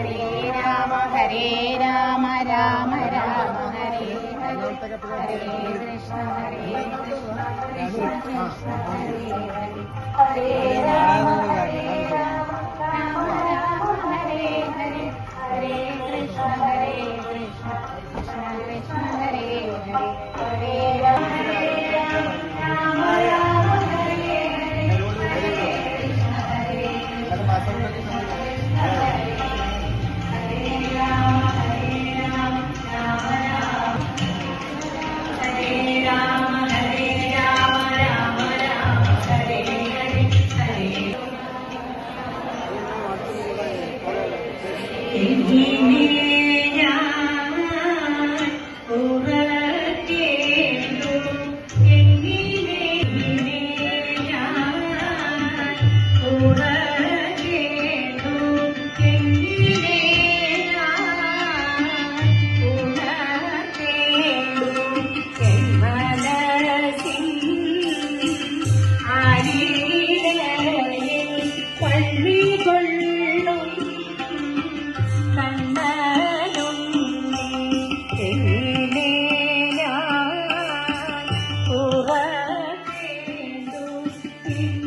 Hare Rama Rama Rama Hare Hare Hare Krishna Krishna Krishna Hare Hare Rama Rama Rama Rama Hare Hare Hare Krishna Krishna Krishna Hare Hare Hare Rama Rama Rama Hare Hare Hare Krishna Hare Thank you.